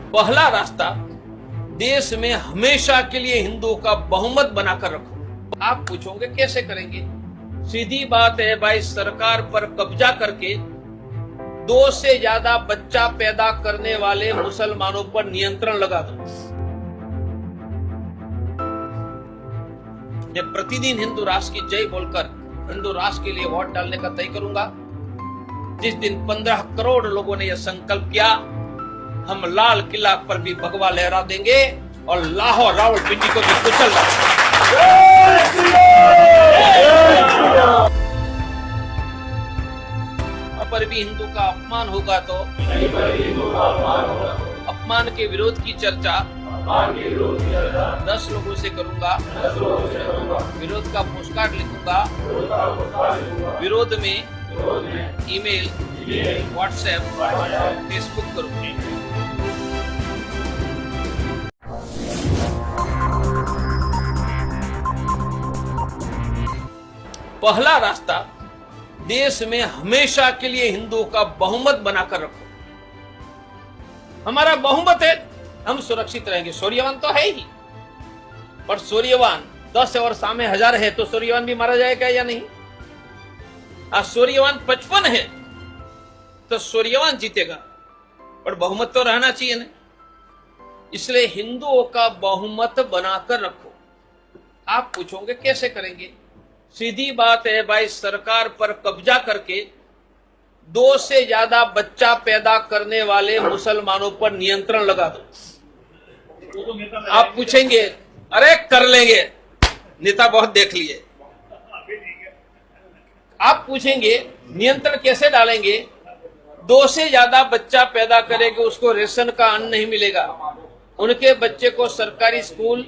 पहला रास्ता देश में हमेशा के लिए हिंदुओं का बहुमत बनाकर रखो। आप पूछोगे कैसे करेंगे? सीधी बात है भाई, सरकार पर कब्जा करके 2 से ज्यादा बच्चा पैदा करने वाले मुसलमानों पर नियंत्रण लगा दो। मैं प्रतिदिन हिंदू राष्ट्र की जय बोलकर हिंदू राष्ट्र के लिए वोट डालने का तय करूंगा। जिस दिन 15 करोड़ लोगों ने यह संकल्प किया, हम लाल किला पर भी भगवा लहरा देंगे और लाहौर रावलपिंडी को भी कुचल पर भी हिंदू का अपमान होगा तो अपमान के विरोध की चर्चा 10 लोगों से करूंगा। विरोध का पोस्टकार्ड लिखूंगा। विरोध में ईमेल, व्हाट्सएप, फेसबुक करूंगा। पहला रास्ता देश में हमेशा के लिए हिंदुओं का बहुमत बनाकर रखो। हमारा बहुमत है, हम सुरक्षित रहेंगे। सूर्यवान तो है ही, पर सूर्यवान 10 और सामने 1000 है तो सूर्यवान भी मारा जाएगा या नहीं? आज सूर्यवान 55 है तो सूर्यवान जीतेगा, पर बहुमत तो रहना चाहिए ना। इसलिए हिंदुओं का बहुमत बनाकर रखो। आप पूछोगे कैसे करेंगे? सीधी बात है भाई, सरकार पर कब्जा करके 2 से ज्यादा बच्चा पैदा करने वाले मुसलमानों पर नियंत्रण लगा दो। आप पूछेंगे अरे कर लेंगे, नेता बहुत देख लिए। आप पूछेंगे नियंत्रण कैसे डालेंगे? 2 से ज्यादा बच्चा पैदा करेंगे, उसको रेशन का अन्न नहीं मिलेगा, उनके बच्चे को सरकारी स्कूल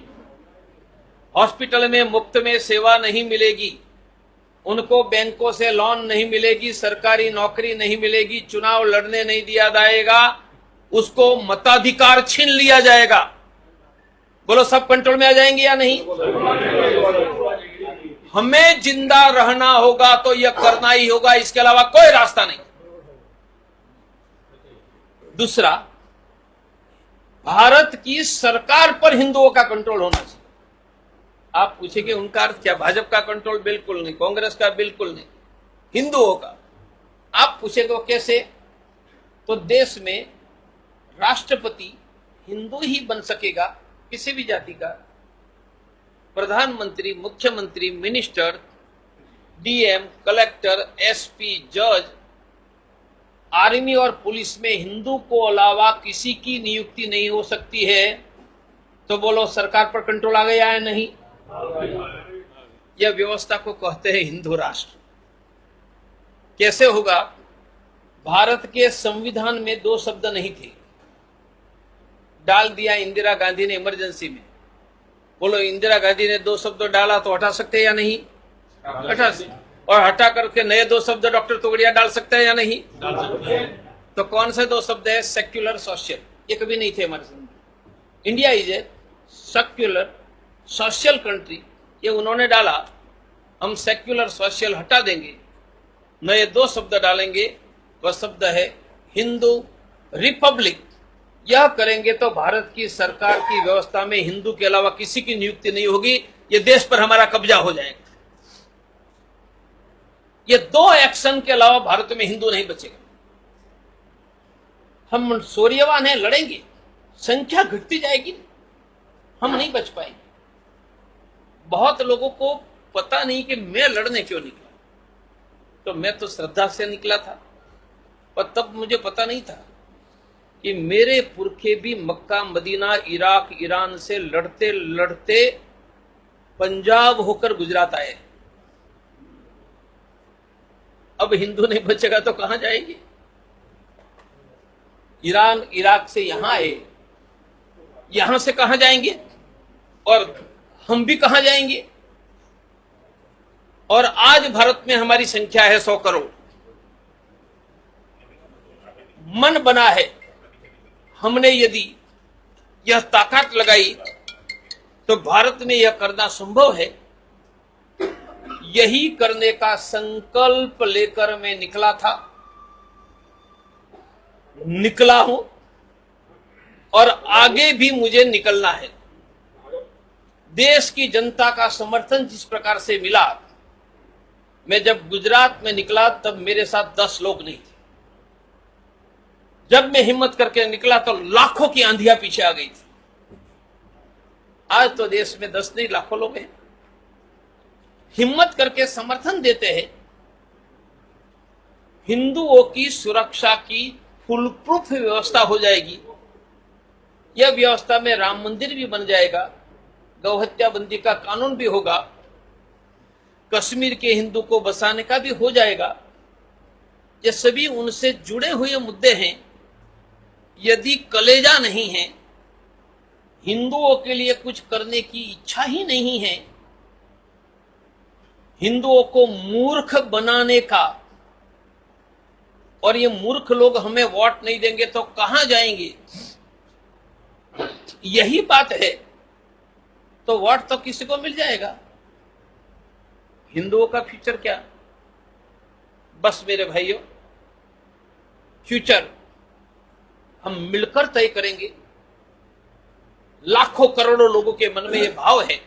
हॉस्पिटल में मुफ्त में सेवा नहीं मिलेगी, उनको बैंकों से लोन नहीं मिलेगी, सरकारी नौकरी नहीं मिलेगी, चुनाव लड़ने नहीं दिया जाएगा, उसको मताधिकार छीन लिया जाएगा। बोलो सब कंट्रोल में आ जाएंगे या नहीं? हमें जिंदा रहना होगा तो यह करना ही होगा, इसके अलावा कोई रास्ता नहीं। दूसरा, भारत की सरकार पर हिंदुओं का कंट्रोल होना चाहिए। आप पूछेंगे उनका अर्थ क्या? भाजपा का कंट्रोल बिल्कुल नहीं, कांग्रेस का बिल्कुल नहीं, हिंदुओं का। आप पूछेंगे वो कैसे? तो देश में राष्ट्रपति हिंदू ही बन सकेगा, किसी भी जाति का। प्रधानमंत्री, मुख्यमंत्री, मिनिस्टर, डीएम, कलेक्टर, एसपी, जज, आर्मी और पुलिस में हिंदू को अलावा किसी की नियुक्ति नहीं हो सकती है। तो बोलो सरकार पर कंट्रोल आ गया है? नहीं। यह व्यवस्था को कहते हैं हिंदू राष्ट्र। कैसे होगा? भारत के संविधान में 2 शब्द नहीं थे, डाल दिया इंदिरा गांधी ने इमरजेंसी में। बोलो इंदिरा गांधी ने 2 शब्द डाला तो हटा सकते हैं या नहीं? हटा सकते। और हटा करके नए 2 शब्द डॉक्टर तोगड़िया डाल सकते हैं या नहीं? तो कौन से 2 शब्द है? Secular, social. ये कभी नहीं थे हमारे संविधान। India is a secular social country, ये उन्होंने डाला। हम सेक्युलर सोशल हटा देंगे, नए 2 शब्द डालेंगे। वह शब्द है हिंदू रिपब्लिक। यह करेंगे तो भारत की सरकार की व्यवस्था में हिंदू के अलावा किसी की नियुक्ति नहीं होगी। ये देश पर हमारा कब्जा हो जाएगा। ये 2 एक्शन के अलावा भारत में हिंदू नहीं बचेगा। हम सूर्यवान हैं, लड़ेंगे, संख्या घटती जाएगी, हम नहीं बच पाएंगे। बहुत लोगों को पता नहीं कि मैं लड़ने क्यों निकला। तो मैं तो श्रद्धा से निकला था, पर तब मुझे पता नहीं था कि मेरे पुरखे भी मक्का, मदीना, इराक, ईरान से लड़ते लड़ते पंजाब होकर गुजरात आए। अब हिंदू नहीं बचेगा तो कहां जाएंगे? ईरान, इराक से यहां आए, यहां से कहां जाएंगे? और हम भी कहां जाएंगे? और आज भारत में हमारी संख्या है 100 करोड़। मन बना है, हमने यदि यह ताकत लगाई तो भारत में यह करना संभव है। यही करने का संकल्प लेकर मैं निकला था, निकला हूं और आगे भी मुझे निकलना है। देश की जनता का समर्थन जिस प्रकार से मिला, मैं जब गुजरात में निकला तब मेरे साथ 10 लोग नहीं थे। जब मैं हिम्मत करके निकला तो लाखों की आंधियां पीछे आ गई थी। आज तो देश में 10 नहीं लाखों लोग हैं, हिम्मत करके समर्थन देते हैं। हिंदुओं की सुरक्षा की फुल प्रूफ व्यवस्था हो जाएगी। यह व्यवस्था में राम मंदिर भी बन जाएगा, गौहत्या बंदी का कानून भी होगा, कश्मीर के हिंदू को बसाने का भी हो जाएगा। ये सभी उनसे जुड़े हुए मुद्दे हैं। यदि कलेजा नहीं है, हिंदुओं के लिए कुछ करने की इच्छा ही नहीं है, हिंदुओं को मूर्ख बनाने का, और ये मूर्ख लोग हमें वोट नहीं देंगे तो कहां जाएंगे, यही बात है, तो वोट तो किसी को मिल जाएगा। हिंदुओं का फ्यूचर क्या? बस मेरे भाइयों, फ्यूचर हम मिलकर तय करेंगे। लाखों करोड़ों लोगों के मन में यह भाव है,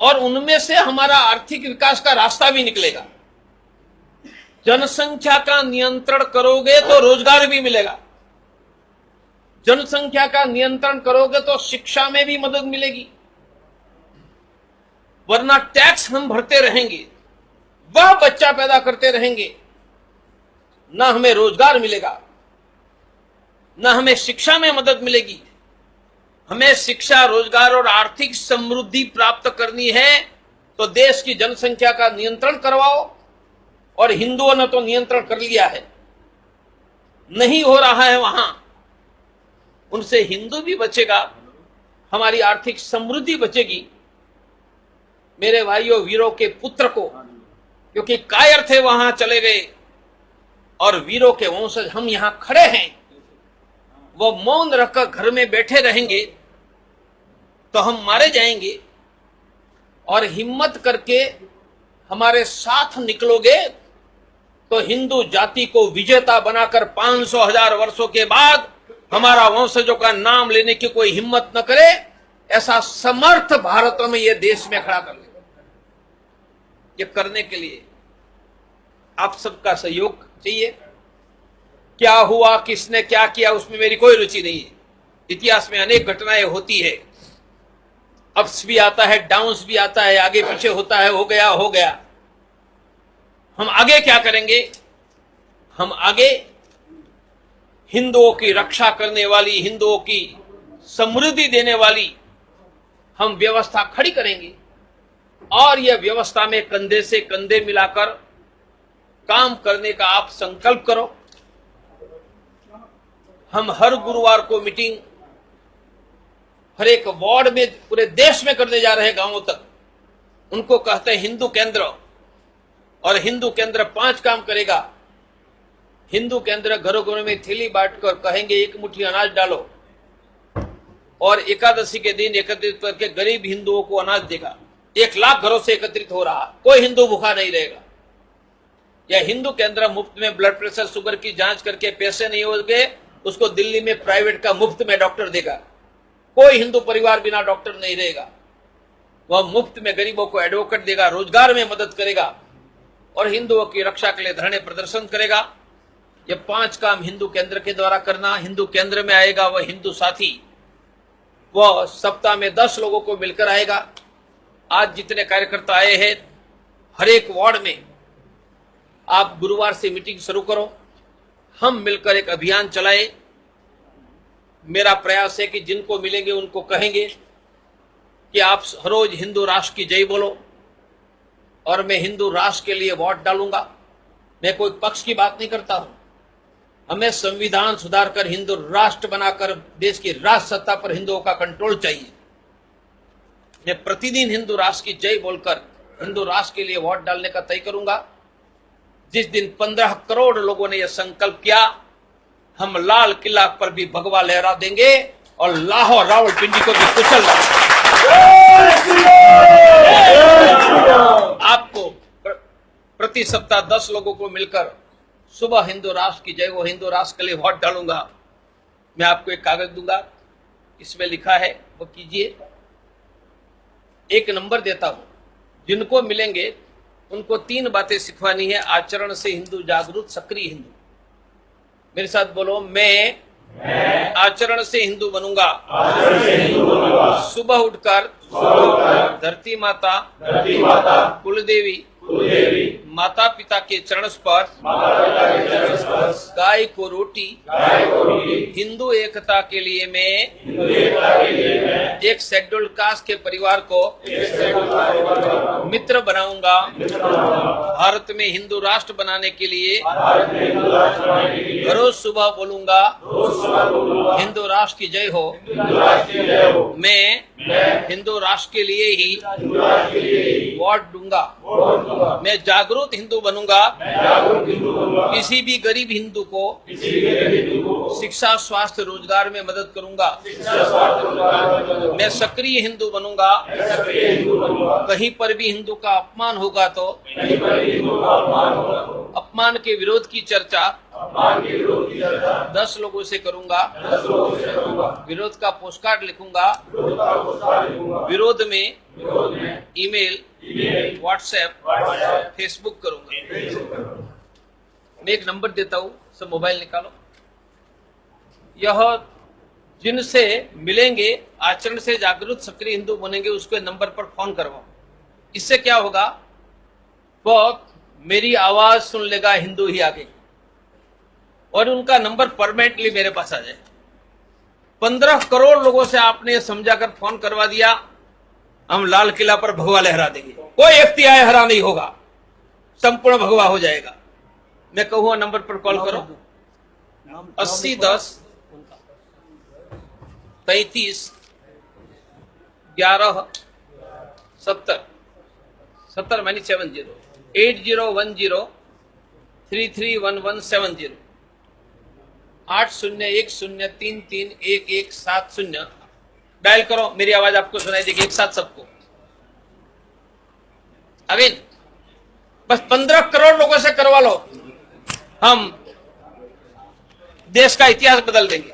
और उनमें से हमारा आर्थिक विकास का रास्ता भी निकलेगा। जनसंख्या का नियंत्रण करोगे तो रोजगार भी मिलेगा, जनसंख्या का नियंत्रण करोगे तो शिक्षा में भी मदद मिलेगी। वरना टैक्स हम भरते रहेंगे, वह बच्चा पैदा करते रहेंगे, ना हमें रोजगार मिलेगा, ना हमें शिक्षा में मदद मिलेगी। हमें शिक्षा, रोजगार और आर्थिक समृद्धि प्राप्त करनी है तो देश की जनसंख्या का नियंत्रण करवाओ, और हिंदुओं ने तो नियंत्रण कर लिया है, नहीं हो रहा है वहां, उनसे हिंदू भी बचेगा, हमारी आर्थिक समृद्धि बचेगी। मेरे भाइयों, वीरों के पुत्र को, क्योंकि कायर थे वहां चले गए, और वीरों के वंशज हम यहां खड़े हैं, वो मौन रखकर घर में बैठे रहेंगे तो हम मारे जाएंगे। और हिम्मत करके हमारे साथ निकलोगे तो हिंदू जाति को विजेता बनाकर 500,000 वर्षों के बाद हमारा वंशजों का नाम लेने की कोई हिम्मत न करे, ऐसा समर्थ भारत में यह देश में खड़ा कर ले। ये करने के लिए आप सबका सहयोग चाहिए। क्या हुआ, किसने क्या किया, उसमें मेरी कोई रुचि नहीं है। इतिहास में अनेक घटनाएं होती है, अप्स भी आता है, डाउन्स भी आता है, आगे पीछे होता है, हो गया हो गया। हम आगे क्या करेंगे? हम आगे हिंदुओं की रक्षा करने वाली, हिंदुओं की समृद्धि देने वाली हम व्यवस्था खड़ी करेंगे, और यह व्यवस्था में कंधे से कंधे मिलाकर काम करने का आप संकल्प करो। हम हर गुरुवार को मीटिंग हर एक वार्ड में पूरे देश में करने जा रहे हैं, गांवों तक। उनको कहते हैं हिंदू केंद्र, और हिंदू केंद्र 5 काम करेगा। हिंदू केंद्र घरों घरों में थैली बांटकर कहेंगे 1 मुट्ठी अनाज डालो, और एकादशी के दिन एकत्रित करके गरीब हिंदुओं को अनाज देगा। 1 लाख घरों से एकत्रित हो रहा, कोई हिंदू भूखा नहीं रहेगा। या हिंदू केंद्र मुफ्त में ब्लड प्रेशर, शुगर की जांच करके पैसे नहीं होंगे, उसको दिल्ली में प्राइवेट का मुफ्त में डॉक्टर देगा। कोई हिंदू परिवार बिना डॉक्टर नहीं रहेगा। वह मुफ्त में गरीबों को एडवोकेट देगा, रोजगार में मदद करेगा, और हिंदुओं की रक्षा के लिए धरने प्रदर्शन करेगा। ये 5 काम हिंदू केंद्र के द्वारा करना। हिंदू केंद्र में आएगा वह हिंदू साथी, वह सप्ताह में 10 लोगों को मिलकर आएगा। आज जितने कार्यकर्ता आए हैं, हर एक वार्ड में आप गुरुवार से मीटिंग शुरू करो, हम मिलकर एक अभियान चलाए। मेरा प्रयास है कि जिनको मिलेंगे उनको कहेंगे कि आप हर रोज हिंदू राष्ट्र की जय बोलो, और मैं हिंदू राष्ट्र के लिए वोट डालूंगा। मैं कोई पक्ष की बात नहीं करता हूं। हमें संविधान सुधार कर हिंदू राष्ट्र बनाकर देश की राष्ट्र सत्ता पर हिंदुओं का कंट्रोल चाहिए। मैं प्रतिदिन हिंदू राष्ट्र की जय बोलकर हिंदू राष्ट्र के लिए वोट डालने का तय करूंगा। जिस दिन 15 करोड़ लोगों ने यह संकल्प किया, हम लाल किला पर भी भगवा लहरा देंगे और लाहौर रावलपिंडी को भी कुचल देंगे। आपको प्रति सप्ताह 10 लोगों को मिलकर सुबह हिंदू राष्ट्र की जय, वो हिंदू राष्ट्र के लिए वोट डालूंगा। मैं आपको एक कागज दूंगा, इसमें लिखा है वो कीजिए। एक नंबर देता हूं, जिनको मिलेंगे उनको 3 बातें सिखवानी है। आचरण से हिंदू जागरूक सक्रिय हिंदू। मेरे साथ बोलो, मैं आचरण से हिंदू बनूंगा। सुबह उठकर धरती माता कुलदेवी माता पिता के चरण स्पर्श, गाय को रोटी, हिंदू एकता के लिए मैं एक शेड्यूल्ड कास्ट के परिवार को मित्र बनाऊंगा। भारत में हिंदू राष्ट्र बनाने के लिए रोज सुबह बोलूंगा, हिंदू राष्ट्र की जय हो। मैं हिंदू राष्ट्र के लिए ही वोट दूंगा। मैं जागरूक हिंदू बनूंगा। किसी भी गरीब हिंदू को शिक्षा, स्वास्थ्य, रोजगार में मदद करूंगा। मैं सक्रिय हिंदू बनूंगा। कहीं पर भी हिंदू का अपमान होगा तो अपमान के विरोध की चर्चा 10 लोगों से करूंगा। विरोध का पोस्टकार्ड लिखूंगा। विरोध में ईमेल, व्हाट्सएप, फेसबुक करूंगा। मैं एक नंबर देता हूं, सब मोबाइल निकालो। यह जिनसे मिलेंगे आचरण से जागरूक सक्रिय हिंदू बनेंगे, उसके नंबर पर फोन करवाओ। इससे क्या होगा, वो मेरी आवाज सुन लेगा हिंदू ही आगे, और उनका नंबर परमानेंटली मेरे पास आ जाए। 15 करोड़ लोगों से आपने समझाकर फोन करवा दिया, हम लाल किला पर भगवा लहरा देंगे। कोई व्यक्ति आए हरा नहीं होगा, संपूर्ण भगवा हो जाएगा। मैं कहूंगा नंबर पर कॉल करो, 80 10 33 11 70 70 मानी 70 8010 331170 8010331170 डायल करो। मेरी आवाज आपको सुनाई देगी, एक साथ सबको। अगेन, बस 15 करोड़ लोगों से करवा लो, हम देश का इतिहास बदल देंगे।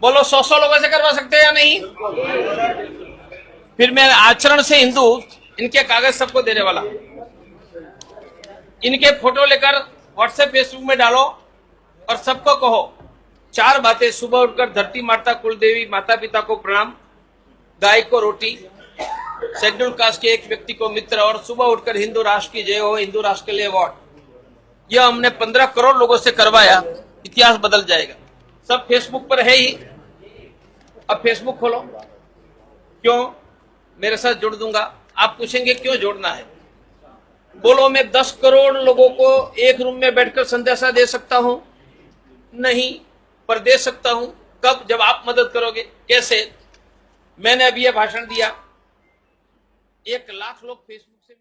बोलो, 100 लोगों से करवा सकते हैं या नहीं? फिर मैं आचरण से हिंदू, इनके कागज सबको देने वाला। इनके फोटो लेकर व्हाट्सएप, फेसबुक में डालो और सबको कहो 4 बातें। सुबह उठकर धरती माता कुलदेवी माता पिता को प्रणाम, गाय को रोटी, शेड्यूल्ड कास्ट के एक व्यक्ति को मित्र, और सुबह उठकर हिंदू राष्ट्र की जय हो, हिंदू राष्ट्र के लिए वोट। यह हमने 15 करोड़ लोगों से करवाया, इतिहास बदल जाएगा। सब फेसबुक पर है ही, अब फेसबुक खोलो। क्यों? मेरे साथ जोड़ दूंगा। आप पूछेंगे क्यों जोड़ना है? बोलो, मैं 10 करोड़ लोगों को एक रूम में बैठकर संदेशा दे सकता हूं? नहीं, पर दे सकता हूं। कब? जब आप मदद करोगे। कैसे? मैंने अभी यह भाषण दिया, 1 लाख लोग फेसबुक से